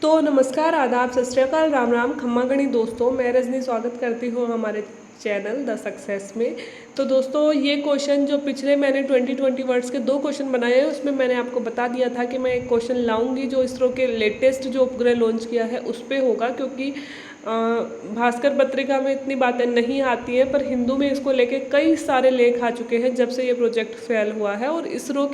तो नमस्कार, आदाब, सत श्री अकाल, राम राम, खम्मा गणी दोस्तों। मैं रजनी स्वागत करती हूँ हमारे चैनल द सक्सेस में। तो दोस्तों, ये क्वेश्चन जो पिछले मैंने 2020 वर्ड्स के 2 क्वेश्चन बनाए हैं, उसमें मैंने आपको बता दिया था कि मैं एक क्वेश्चन लाऊंगी जो इसरो के लेटेस्ट जो उपग्रह लॉन्च किया है उस पर होगा, क्योंकि भास्कर पत्रिका में इतनी बातें नहीं आती हैं, पर हिंदू में इसको लेके कई सारे लेख आ चुके हैं जब से ये प्रोजेक्ट फेल हुआ है। और इसरो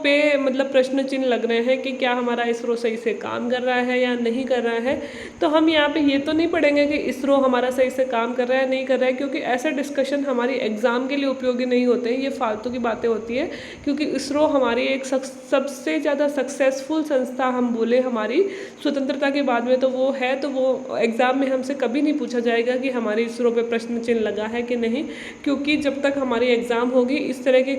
पे मतलब प्रश्न चिन्ह लग रहे हैं कि क्या हमारा इसरो सही से काम कर रहा है या नहीं कर रहा है। तो हम यहाँ पे ये तो नहीं पढ़ेंगे कि इसरो हमारा सही से काम कर रहा है नहीं कर रहा है, क्योंकि ऐसे डिस्कशन हमारी एग्ज़ाम के लिए उपयोगी नहीं होते हैं, ये फालतू की बातें होती है। क्योंकि इसरो हमारी एक सबसे ज़्यादा सक्सेसफुल संस्था हम बोले हमारी स्वतंत्रता के बाद में, तो वो है। तो वो एग्ज़ाम में हमसे कभी नहीं पूछा जाएगा कि हमारे इसरो पे प्रश्न चिन्ह लगा है कि नहीं, क्योंकि जब तक हमारी एग्ज़ाम होगी इस तरह के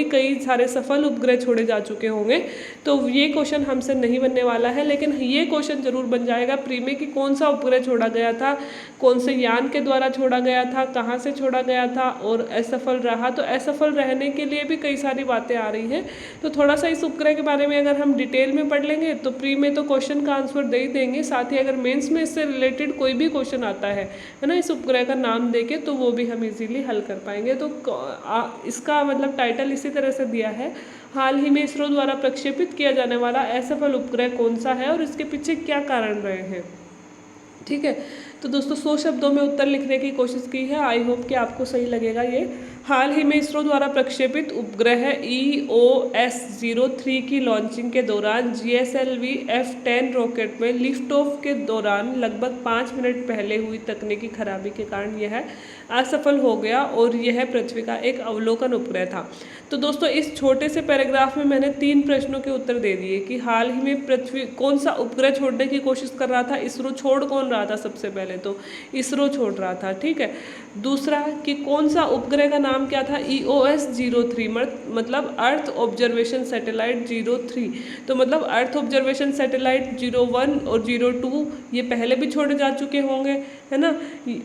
कई सारे सफल उपग्रह छोड़े जा चुके होंगे। तो ये क्वेश्चन हमसे नहीं बनने वाला है, लेकिन ये क्वेश्चन जरूर बन जाएगा प्री में कि कौन सा उपग्रह छोड़ा गया था, कौन से यान के द्वारा छोड़ा गया था, कहाँ से छोड़ा गया था और असफल रहा। तो असफल रहने के लिए भी कई सारी बातें आ रही हैं। तो थोड़ा सा इस उपग्रह के बारे में अगर हम डिटेल में पढ़ लेंगे तो प्री में तो क्वेश्चन का आंसर दे ही देंगे, साथ ही अगर मेंस में इससे रिलेटेड कोई भी क्वेश्चन आता है ना, इस उपग्रह का नाम देके, तो वो भी हम इजीली हल कर पाएंगे। तो इसका मतलब टाइटल इसी तरह से दिया है, हाल ही में इसरो द्वारा प्रक्षेपित किया जाने वाला असफल उपग्रह कौन सा है और इसके पीछे क्या कारण रहे हैं। ठीक है, तो दोस्तों 100 शब्दों में उत्तर लिखने की कोशिश की है। आई होप कि आपको सही लगेगा ये। हाल ही में इसरो द्वारा प्रक्षेपित उपग्रह EOS-03 की लॉन्चिंग के दौरान GSLV F10 रॉकेट में लिफ्ट ऑफ के दौरान लगभग 5 मिनट पहले हुई तकनीकी खराबी के कारण यह असफल हो गया और यह पृथ्वी का एक अवलोकन उपग्रह था। तो दोस्तों, इस छोटे से पैराग्राफ में मैंने 3 प्रश्नों के उत्तर दे दिए कि हाल ही में पृथ्वी कौन सा उपग्रह छोड़ने की कोशिश कर रहा था, इसरो छोड़ कौन रहा था, सबसे पहले तो इसरो छोड़ रहा था। ठीक है, दूसरा कि कौन सा उपग्रह का नाम क्या था, EOS-03 मतलब अर्थ ऑब्जर्वेशन सैटेलाइट 03। तो मतलब अर्थ ऑब्जर्वेशन सैटेलाइट 01 और 02 ये पहले भी छोड़े जा चुके होंगे, है ना,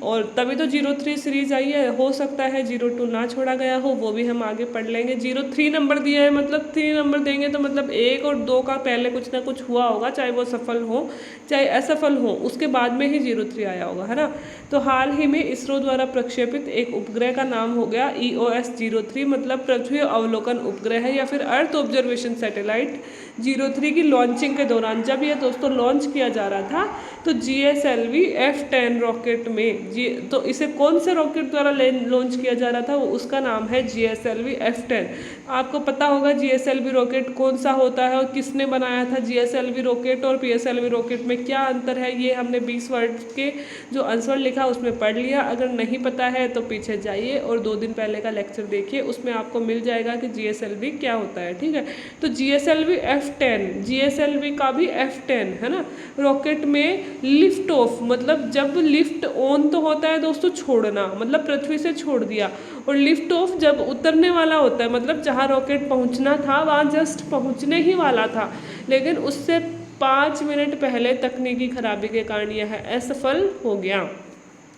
और तभी तो 03 सीरीज आई है। हो सकता है 02 ना छोड़ा गया हो, वो भी हम आगे पढ़ लेंगे। 03 नंबर दिया है, मतलब 3 नंबर देंगे तो मतलब 1 और 2 का पहले कुछ ना कुछ हुआ होगा, चाहे वो सफल हो चाहे असफल हो, उसके बाद में ही 03 आया होगा, है ना। तो हाल ही में इसरो द्वारा प्रक्षेपित एक उपग्रह का नाम हो गया EOS-03, मतलब पृथ्वी अवलोकन उपग्रह है या फिर अर्थ ऑब्जर्वेशन सैटेलाइट 03 की लॉन्चिंग के दौरान, जब ये दोस्तों लॉन्च किया जा रहा था तो GSLV F10 रॉकेट में तो इसे कौन से रॉकेट द्वारा लॉन्च किया जा रहा था, वो उसका नाम है GSLV F10। आपको पता होगा GSLV रॉकेट कौन सा होता है और किसने बनाया था। GSLV रॉकेट और PSLV रॉकेट में क्या अंतर है, ये हमने 20 वर्ड के जो आंसर लिखा उसमें पढ़ लिया। अगर नहीं पता है तो पीछे जाइए और 2 दिन पहले का लेक्चर देखिए, उसमें आपको मिल जाएगा कि GSLV क्या होता है। ठीक है, तो GSLV F10, GSLV का भी F10 है ना, रॉकेट में लिफ्ट ऑफ मतलब जब लिफ्ट ऑन तो होता है दोस्तों छोड़ना, मतलब पृथ्वी से छोड़ दिया, और लिफ्ट ऑफ जब उतरने वाला होता है, मतलब जहाँ रॉकेट पहुँचना था वहाँ जस्ट पहुँचने ही वाला था, लेकिन उससे 5 मिनट पहले तकनीकी खराबी के कारण यह असफल हो गया।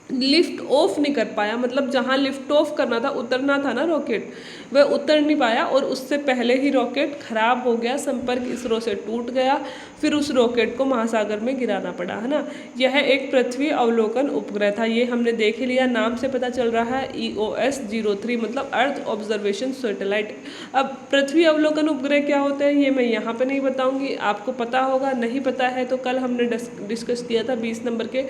लिफ्ट ऑफ नहीं कर पाया, मतलब जहाँ लिफ्ट ऑफ करना था, उतरना था ना रॉकेट, वह उतर नहीं पाया और उससे पहले ही रॉकेट खराब हो गया, संपर्क इसरो से टूट गया, फिर उस रॉकेट को महासागर में गिराना पड़ा, है ना। यह एक पृथ्वी अवलोकन उपग्रह था, ये हमने देख ही लिया, नाम से पता चल रहा है EOS-03 मतलब अर्थ ऑब्जर्वेशन सैटेलाइट। अब पृथ्वी अवलोकन उपग्रह क्या होते हैं ये मैं यहाँ पे नहीं बताऊँगी, आपको पता होगा, नहीं पता है तो कल हमने डिस्कस किया था 20 नंबर के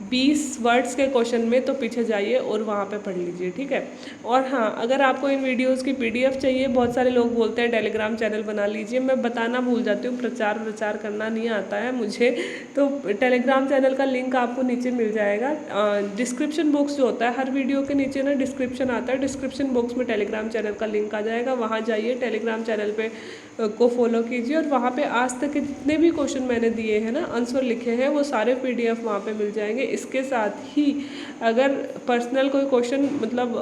20 वर्ड्स के क्वेश्चन में, तो पीछे जाइए और वहाँ पे पढ़ लीजिए। ठीक है, और हाँ, अगर आपको इन वीडियोस की PDF चाहिए, बहुत सारे लोग बोलते हैं टेलीग्राम चैनल बना लीजिए, मैं बताना भूल जाती हूँ, प्रचार करना नहीं आता है मुझे, तो टेलीग्राम चैनल का लिंक आपको नीचे मिल जाएगा। डिस्क्रिप्शन बॉक्स जो होता है, हर वीडियो के नीचे ना डिस्क्रिप्शन आता है, डिस्क्रिप्शन बॉक्स में टेलीग्राम चैनल का लिंक आ जाएगा, वहाँ जाइए, टेलीग्राम चैनल पे को फॉलो कीजिए और वहाँ पे आज तक के जितने भी क्वेश्चन मैंने दिए हैं ना, आंसर लिखे हैं, वो सारे PDF वहाँ पे मिल जाएंगे। इसके साथ ही अगर पर्सनल कोई क्वेश्चन मतलब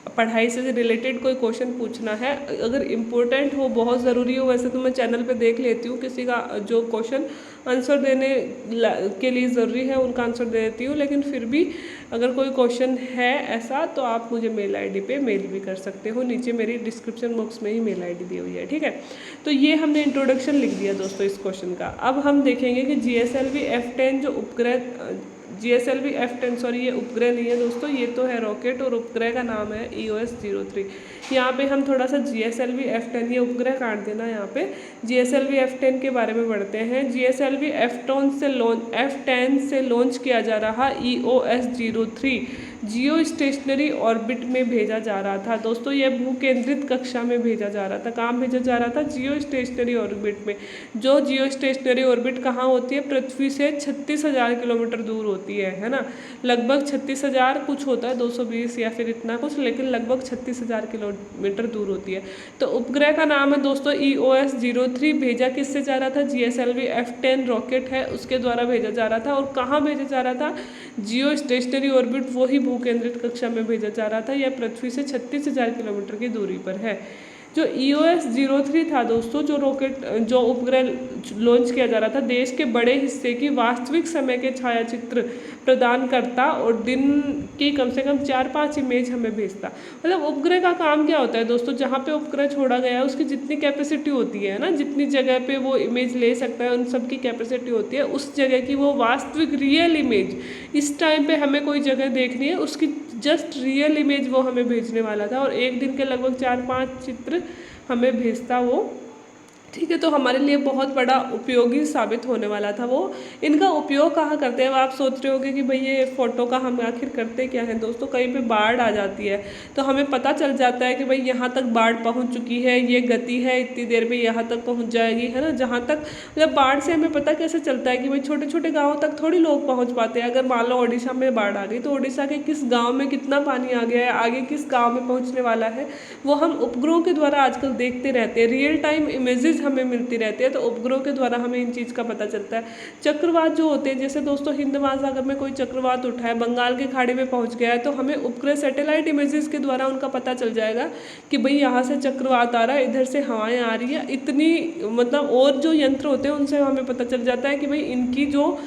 पढ़ाई से रिलेटेड कोई क्वेश्चन पूछना है, अगर इम्पोर्टेंट हो, बहुत ज़रूरी हो, वैसे तो मैं चैनल पे देख लेती हूँ, किसी का जो क्वेश्चन आंसर देने के लिए ज़रूरी है उनका आंसर दे देती हूँ, लेकिन फिर भी अगर कोई क्वेश्चन है ऐसा तो आप मुझे मेल आईडी पे मेल भी कर सकते हो, नीचे मेरी डिस्क्रिप्शन बॉक्स में ही मेल आईडी दी हुई है, ठीक है। तो ये हमने इंट्रोडक्शन लिख दिया दोस्तों इस क्वेश्चन का। अब हम देखेंगे कि GSLV F10 जो उपग्रह, GSLV F10 सॉरी ये उपग्रह नहीं है दोस्तों, ये तो है रॉकेट, और उपग्रह का नाम है EOS-03। यहाँ पे हम थोड़ा सा GSLV F10 ये उपग्रह काट देना, यहाँ पे GSLV F10 के बारे में पढ़ते हैं। GSLV F10 से लॉन्च किया जा रहा EOS-03 जियो स्टेशनरी ऑर्बिट में भेजा जा रहा था दोस्तों, यह भू केंद्रित कक्षा में भेजा जा रहा था। कहाँ भेजा जा रहा था? जियो स्टेशनरी ऑर्बिट में। जो जियो स्टेशनरी ऑर्बिट कहाँ होती है? पृथ्वी से 36,000 किलोमीटर दूर होती है ना, लगभग 36,000 कुछ होता है, 220 या फिर इतना कुछ, लेकिन लगभग 36,000 किलोमीटर दूर होती है। तो उपग्रह का नाम है दोस्तों EOS-03। भेजा किससे जा रहा था? GSLV F10 रॉकेट है उसके द्वारा भेजा जा रहा था। और कहाँ भेजा जा रहा था? जियो स्टेशनरी ऑर्बिट, वही भू केंद्रित कक्षा में भेजा जा रहा था। यह पृथ्वी से 36,000 किलोमीटर की दूरी पर है। जो EOS-03 था दोस्तों, जो उपग्रह लॉन्च किया जा रहा था, देश के बड़े हिस्से की वास्तविक समय के छायाचित्र प्रदान करता और दिन की कम से कम 4-5 इमेज हमें भेजता। मतलब उपग्रह का काम क्या होता है दोस्तों? जहाँ पे उपग्रह छोड़ा गया है उसकी जितनी कैपेसिटी होती है ना, जितनी जगह पे वो इमेज ले सकता है, उन सब की कैपेसिटी होती है, उस जगह की वो वास्तविक रियल इमेज, इस टाइम पे हमें कोई जगह देखनी है उसकी जस्ट रियल इमेज वो हमें भेजने वाला था। और एक दिन के लगभग 4-5 चित्र हमें भेजता वो, ठीक है। तो हमारे लिए बहुत बड़ा उपयोगी साबित होने वाला था वो। इनका उपयोग कहाँ करते हैं? आप सोच रहे होंगे कि भाई ये फ़ोटो का हम आखिर करते क्या है दोस्तों? कहीं पे बाढ़ आ जाती है तो हमें पता चल जाता है कि भाई यहाँ तक बाढ़ पहुँच चुकी है, ये गति है, इतनी देर में यहाँ तक पहुँच जाएगी, है ना। जहाँ तक मतलब बाढ़ से हमें पता कैसे चलता है कि भाई छोटे छोटे गाँव तक थोड़ी लोग पहुँच पाते हैं। अगर मान लो उड़ीसा में बाढ़ आ गई तो उड़ीसा के किस गाँव में कितना पानी आ गया है, आगे किस गाँव में पहुँचने वाला है, वो हम उपग्रहों के द्वारा आजकल देखते रहते हैं। रियल टाइम इमेजेस हमें मिलती रहती है, तो उपग्रहों के द्वारा हमें इन चीज़ का पता चलता है। चक्रवात जो होते हैं, जैसे दोस्तों हिंद महासागर में कोई चक्रवात उठा है, बंगाल की खाड़ी में पहुंच गया है, तो हमें उपग्रह सैटेलाइट इमेजेस के द्वारा उनका पता चल जाएगा कि भाई यहाँ से चक्रवात आ रहा है, इधर से हवाएं आ रही है, इतनी मतलब और जो यंत्र होते हैं उनसे हमें पता चल जाता है कि भाई इनकी जो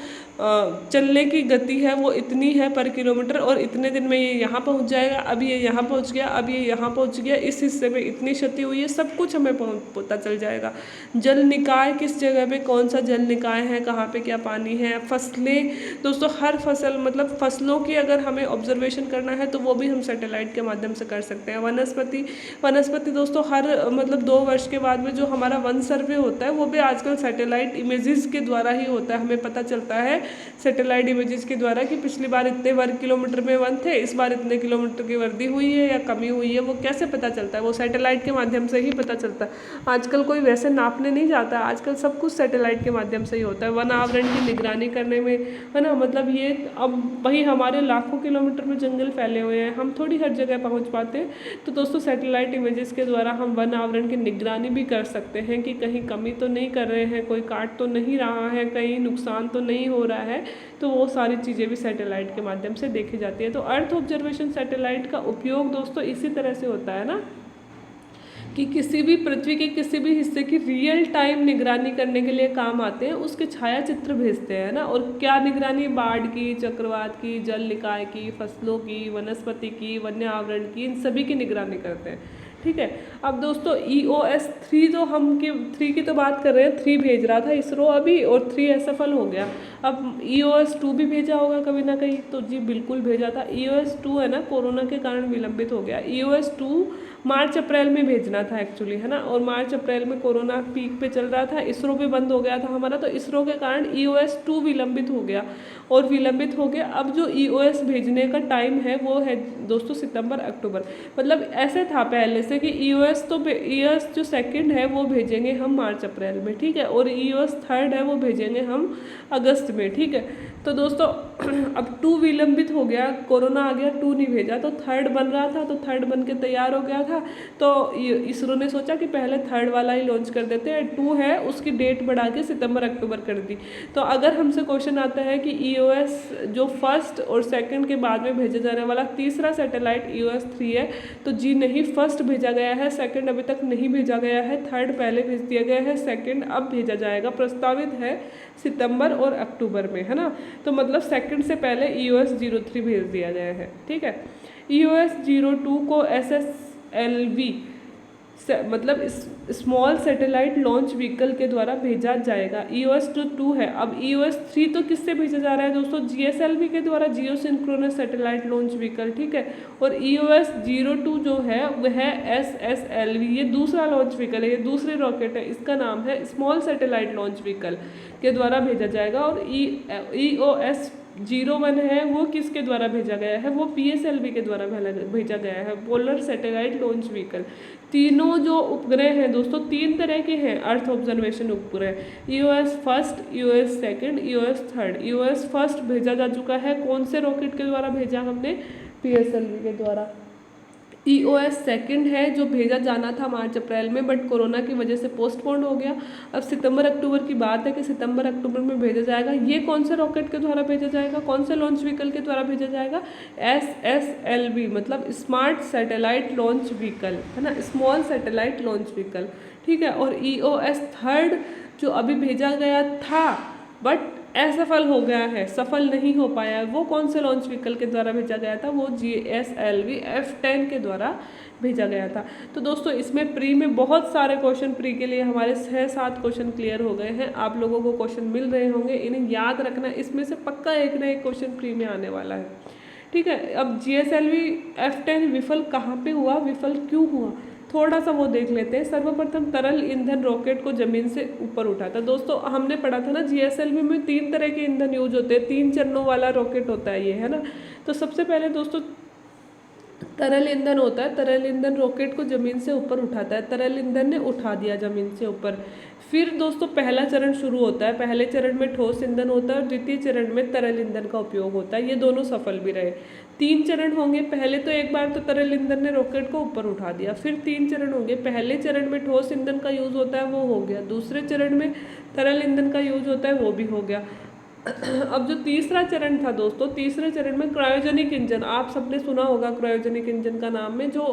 चलने की गति है वो इतनी है पर किलोमीटर, और इतने दिन में ये यहाँ पहुँच जाएगा, अब ये यहाँ पहुँच गया, अब ये यहाँ पहुँच गया, इस हिस्से में इतनी क्षति हुई है, सब कुछ हमें पता चल जाएगा। जल निकाय किस जगह पे कौन सा जल निकाय है, कहाँ पे क्या पानी है, फसलें दोस्तों, हर फसल मतलब फसलों की अगर हमें ऑब्जर्वेशन करना है तो वो भी हम सैटेलाइट के माध्यम से कर सकते हैं। वनस्पति दोस्तों, हर मतलब 2 वर्ष के बाद में जो हमारा वन सर्वे होता है वो भी आजकल सैटेलाइट इमेजेस के द्वारा ही होता है। हमें पता चलता है सैटेलाइट इमेजेस के द्वारा कि पिछली बार इतने वर्ग किलोमीटर में वन थे, इस बार इतने किलोमीटर की वृद्धि हुई है या कमी हुई है। वो कैसे पता चलता है? वो सैटेलाइट के माध्यम से ही पता चलता है। आजकल कोई वैसे नापने नहीं जाता, आजकल सब कुछ सैटेलाइट के माध्यम से ही होता है। वन आवरण की निगरानी करने में, है ना, मतलब ये अब वही हमारे लाखों किलोमीटर में जंगल फैले हुए हैं, हम थोड़ी हर जगह पहुँच पाते हैं। तो दोस्तों सैटेलाइट इमेजेस के द्वारा हम वन आवरण की निगरानी भी कर सकते हैं कि कहीं कमी तो नहीं कर रहे हैं, कोई काट तो नहीं रहा है, कहीं नुकसान तो नहीं हो रहा है। तो वो सारी चीज़ें भी सैटेलाइट के माध्यम से देखी जाती है। तो अर्थ ऑब्जर्वेशन सैटेलाइट का उपयोग दोस्तों इसी तरह से होता है ना, कि किसी भी पृथ्वी के किसी भी हिस्से की रियल टाइम निगरानी करने के लिए काम आते हैं, उसके छायाचित्र भेजते हैं ना। और क्या निगरानी? बाढ़ की, चक्रवात की, जल निकाय की, फसलों की, वनस्पति की, वन्य आवरण की, इन सभी की निगरानी करते हैं, ठीक है। अब दोस्तों EOS-3 तो हम 3 की तो बात कर रहे हैं, 3 भेज रहा था इसरो अभी और 3 असफल हो गया। अब EOS-2 भी भेजा होगा कभी ना कहीं, तो जी बिल्कुल भेजा था। EOS-2 है ना, कोरोना के कारण विलंबित हो गया। EOS-2 मार्च अप्रैल में भेजना था एक्चुअली, है ना, और मार्च अप्रैल में कोरोना पीक पे चल रहा था, इसरो भी बंद हो गया था हमारा, तो इसरो के कारण EOS-2 विलंबित हो गया और विलंबित हो गया। अब जो EOS भेजने का टाइम है वो है दोस्तों सितंबर अक्टूबर। मतलब ऐसे था पहले से कि EOS जो सेकंड है वो भेजेंगे हम मार्च अप्रैल में, ठीक है, और EOS थर्ड है वो भेजेंगे हम अगस्त में, ठीक है। तो दोस्तों अब 2 विलंबित हो गया, कोरोना आ गया, 2 नहीं भेजा, तो थर्ड बन रहा था, तो थर्ड बन के तैयार हो गया था। था, तो इसरो ने सोचा कि पहले थर्ड वाला ही लॉन्च कर देते हैं, 2 है उसकी डेट बढ़ा के सितंबर अक्टूबर कर दी। तो अगर हमसे क्वेश्चन आता है कि EOS जो फर्स्ट और सेकंड के बाद में भेजा जाने वाला तीसरा सैटेलाइट EOS 3 है, तो जी नहीं, फर्स्ट भेजा गया है, सेकंड अभी तक नहीं भेजा गया है, थर्ड पहले भेज दिया गया है, सेकंड अब भेजा जाएगा, प्रस्तावित है सितंबर और अक्टूबर में, है ना। तो मतलब सेकंड से पहले EOS 03 भेज दिया गया है, ठीक है। EOS 02 को SSLV मतलब स्मॉल सैटेलाइट लॉन्च व्हीकल के द्वारा भेजा जाएगा। EOS जो 2 है, अब EOS 3 तो किससे भेजा जा रहा है दोस्तों, GSLV के द्वारा, जियो सिंक्रोनस सैटेलाइट लॉन्च व्हीकल, ठीक है। और EOS 02 जो है वह SSLV, ये दूसरा लॉन्च व्हीकल है, ये दूसरी रॉकेट है, इसका नाम है स्मॉल सैटेलाइट लॉन्च व्हीकल के द्वारा भेजा जाएगा। और EOS 01 है वो किसके द्वारा भेजा गया है, वो PSLV के द्वारा भेजा गया है, पोलर सैटेलाइट लॉन्च व्हीकल। तीनों जो उपग्रह हैं दोस्तों 3 तरह के हैं अर्थ ऑब्जर्वेशन उपग्रह, EOS first, EOS second, EOS third. EOS first भेजा जा चुका है, कौन से रॉकेट के द्वारा भेजा हमने, PSLV के द्वारा। EOS सेकंड है जो भेजा जाना था मार्च अप्रैल में, बट कोरोना की वजह से पोस्टपोन्ड हो गया। अब सितंबर अक्टूबर की बात है कि सितंबर अक्टूबर में भेजा जाएगा। ये कौन से रॉकेट के द्वारा भेजा जाएगा, कौन से लॉन्च व्हीकल के द्वारा भेजा जाएगा, SSLV मतलब स्मार्ट सैटेलाइट लॉन्च व्हीकल, है ना, स्मॉल सैटेलाइट लॉन्च व्हीकल, ठीक है। और EOS थर्ड जो अभी भेजा गया था बट असफल हो गया है, सफल नहीं हो पाया है, वो कौन से लॉन्च व्हीकल के द्वारा भेजा गया था, वो GSLV F10 के द्वारा भेजा गया था। तो दोस्तों इसमें प्री में बहुत सारे क्वेश्चन, प्री के लिए हमारे 6-7 क्वेश्चन क्लियर हो गए हैं। आप लोगों को क्वेश्चन मिल रहे होंगे, इन्हें याद रखना, इसमें से पक्का एक ना एक क्वेश्चन प्री में आने वाला है, ठीक है। अब GSLV F10 विफल कहाँ पे हुआ, विफल क्यों हुआ, थोड़ा सा वो देख लेते हैं। सर्वप्रथम तरल ईंधन रॉकेट को जमीन से ऊपर उठाता। दोस्तों हमने पढ़ा था ना GSLV में 3 तरह के ईंधन यूज होते हैं, 3 चरणों वाला रॉकेट होता है ये, है ना। तो सबसे पहले दोस्तों तरल ईंधन होता है, तरल ईंधन रॉकेट को जमीन से ऊपर उठाता है, तरल ईंधन ने उठा दिया जमीन से ऊपर। फिर दोस्तों पहला चरण शुरू होता है, पहले चरण में ठोस ईंधन होता है और द्वितीय चरण में तरल ईंधन का उपयोग होता है, ये दोनों सफल भी रहे। 3 चरण होंगे, पहले तो एक बार तो तरल ईंधन ने रॉकेट को ऊपर उठा दिया, फिर 3 चरण होंगे, पहले चरण में ठोस ईंधन का यूज होता है, वो हो गया, दूसरे चरण में तरल ईंधन का यूज होता है, वो भी हो गया। अब जो तीसरा चरण था दोस्तों, तीसरे चरण में क्रायोजेनिक इंजन, आप सबने सुना होगा क्रायोजेनिक इंजन का नाम में, जो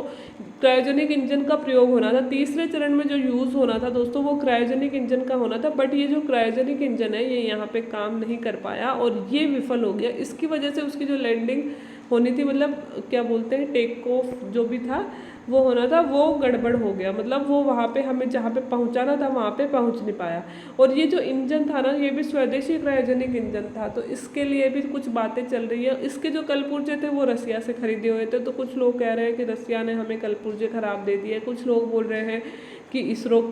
क्रायोजेनिक इंजन का प्रयोग होना था तीसरे चरण में, जो यूज़ होना था दोस्तों वो क्रायोजेनिक इंजन का होना था। बट ये जो क्रायोजेनिक इंजन है ये यहाँ पे काम नहीं कर पाया और ये विफल हो गया। इसकी वजह से उसकी जो लैंडिंग होनी थी, मतलब क्या बोलते हैं, टेक ऑफ जो भी था वो होना था, वो गड़बड़ हो गया, मतलब वो वहाँ पे हमें जहाँ पे पहुँचाना था वहाँ पे पहुँच नहीं पाया। और ये जो इंजन था ना, ये भी स्वदेशी क्रायोजेनिक इंजन था, तो इसके लिए भी कुछ बातें चल रही है। इसके जो कलपुर्जे थे वो रसिया से खरीदे हुए थे, तो कुछ लोग कह रहे हैं कि रसिया ने हमें कलपुर्जे खराब दे दिए, कुछ लोग बोल रहे हैं कि इसरो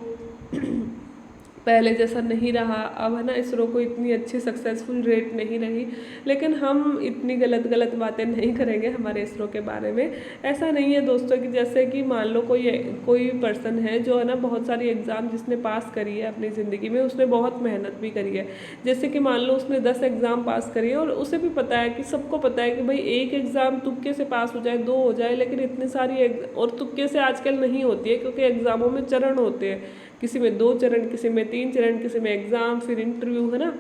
पहले जैसा नहीं रहा, अब है ना इसरो को इतनी अच्छी सक्सेसफुल रेट नहीं रही। लेकिन हम इतनी गलत बातें नहीं करेंगे हमारे इसरो के बारे में। ऐसा नहीं है दोस्तों कि जैसे कि मान लो कोई पर्सन है जो है ना बहुत सारी एग्ज़ाम जिसने पास करी है अपनी ज़िंदगी में, उसने बहुत मेहनत भी करी है। जैसे कि मान लो उसने 10 एग्ज़ाम पास करी है और उसे भी पता है कि सबको पता है कि भाई एक एग्ज़ाम तुक्के से पास हो जाए, 2 हो जाए, लेकिन इतनी सारी और तुक्के से आजकल नहीं होती है, क्योंकि एग्ज़ामों में चरण होते हैं, किसी में 2 चरण, किसी में 3 चरण, किसी में एग्ज़ाम फिर इंटरव्यू, है ना।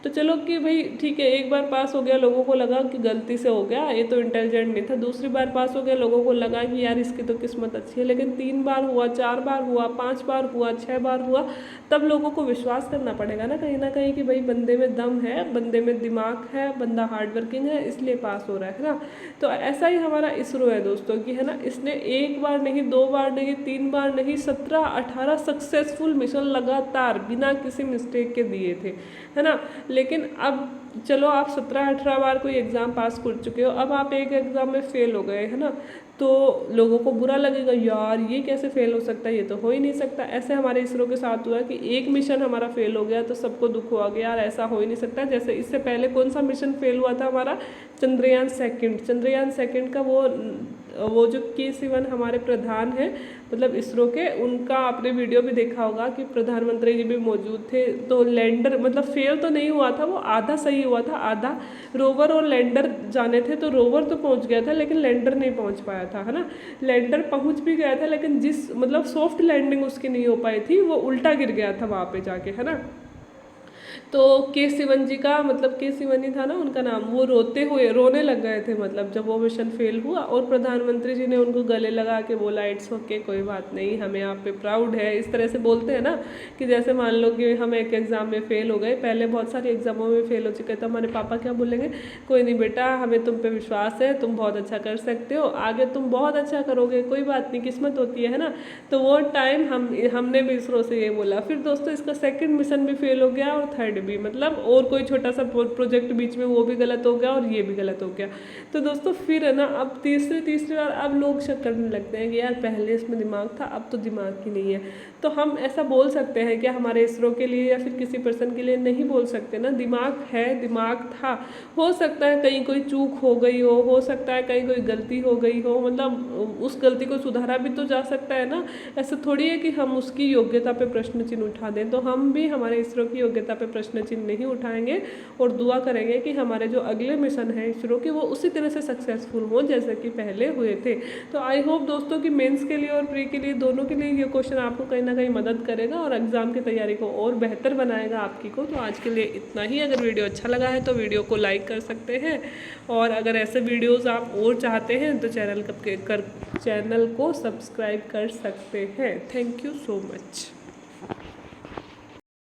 तो चलो कि भाई ठीक है, एक बार पास हो गया, लोगों को लगा कि गलती से हो गया, ये तो इंटेलिजेंट नहीं था। दूसरी बार पास हो गया, लोगों को लगा कि यार इसकी तो किस्मत अच्छी है। लेकिन 3 बार हुआ, 4 बार हुआ, 5 बार हुआ, 6 बार हुआ, तब लोगों को विश्वास करना पड़ेगा ना कहीं कि भाई बंदे में दम है, बंदे में दिमाग है, बंदा हार्ड वर्किंग है, इसलिए पास हो रहा है ना। तो ऐसा ही हमारा इसरो है दोस्तों कि है ना, इसने 1 बार नहीं, 2 बार नहीं, 3 बार नहीं, 17-18 सक्सेसफुल मिशन लगातार बिना किसी मिस्टेक के दिए थे, है ना। लेकिन अब चलो आप 17-18 बार कोई एग्ज़ाम पास कर चुके हो, अब आप एक एग्ज़ाम में फेल हो गए, है ना, तो लोगों को बुरा लगेगा, यार ये कैसे फेल हो सकता है, ये तो हो ही नहीं सकता। ऐसे हमारे इसरो के साथ हुआ कि एक मिशन हमारा फेल हो गया तो सबको दुख हुआ कि यार ऐसा हो ही नहीं सकता। जैसे इससे पहले कौन सा मिशन फेल हुआ था हमारा, चंद्रयान सेकंड का वो वो जो के सिवन हमारे प्रधान हैं मतलब इसरो के, उनका आपने वीडियो भी देखा होगा कि प्रधानमंत्री जी भी मौजूद थे। तो लैंडर मतलब फेल तो नहीं हुआ था, वो आधा सही हुआ था, आधा रोवर और लैंडर जाने थे। तो रोवर तो पहुंच गया था लेकिन लैंडर नहीं पहुंच पाया था, है ना। लैंडर पहुंच भी गया था लेकिन जिस मतलब सॉफ्ट लैंडिंग उसकी नहीं हो पाई थी, वो उल्टा गिर गया था वहाँ पे जाके, है ना। तो के सिवन जी का मतलब के सिवन ही था ना उनका नाम, वो रोने लग गए थे मतलब जब वो मिशन फेल हुआ। और प्रधानमंत्री जी ने उनको गले लगा के बोला इट्स ओके, कोई बात नहीं, हमें आप पे प्राउड है। इस तरह से बोलते हैं ना कि जैसे मान लो कि हम एक एग्ज़ाम में फ़ेल हो गए, पहले बहुत सारे एग्ज़ामों में फ़ेल हो चुके, तो हमारे पापा क्या बोलेंगे, कोई नहीं बेटा, हमें तुम पे विश्वास है, तुम बहुत अच्छा कर सकते हो, आगे तुम बहुत अच्छा करोगे, कोई बात नहीं, किस्मत होती है ना। तो वो टाइम हमने भी इसरो से ये बोला। फिर दोस्तों इसका सेकंड मिशन भी फेल हो गया और थर्ड भी, मतलब और कोई छोटा सा प्रोजेक्ट बीच में वो भी गलत हो गया और ये भी गलत हो गया। तो दोस्तों फिर है ना अब तीसरी बार अब लोग शक करने लगते हैं कि यार पहले इसमें दिमाग था, अब तो दिमाग ही नहीं है। तो हम ऐसा बोल सकते हैं कि हमारे इसरो के लिए या फिर किसी पर्सन के लिए नहीं बोल सकते ना, दिमाग है, दिमाग था। हो सकता है कहीं कोई चूक हो गई हो सकता है कहीं कोई गलती हो गई हो, मतलब उस गलती को सुधारा भी तो जा सकता है ना। ऐसा थोड़ी है कि हम उसकी योग्यता पे प्रश्न चिन्ह उठा दें। तो हम भी हमारे इसरो की योग्यता पे प्रश्न चिन्ह नहीं उठाएंगे और दुआ करेंगे कि हमारे जो अगले मिशन है इसरो के वो उसी तरह से सक्सेसफुल हो जैसे कि पहले हुए थे। तो आई होप दोस्तों कि मेंस के लिए और प्री के लिए दोनों के लिए ये क्वेश्चन आपको कहीं ना कहीं मदद करेगा और एग्जाम की तैयारी को और बेहतर बनाएगा आपकी को। तो आज के लिए इतना ही। अगर वीडियो अच्छा लगा है तो वीडियो को लाइक कर सकते हैं और अगर ऐसे वीडियोस आप और चाहते हैं तो चैनल को सब्सक्राइब कर सकते हैं। Thank you so much.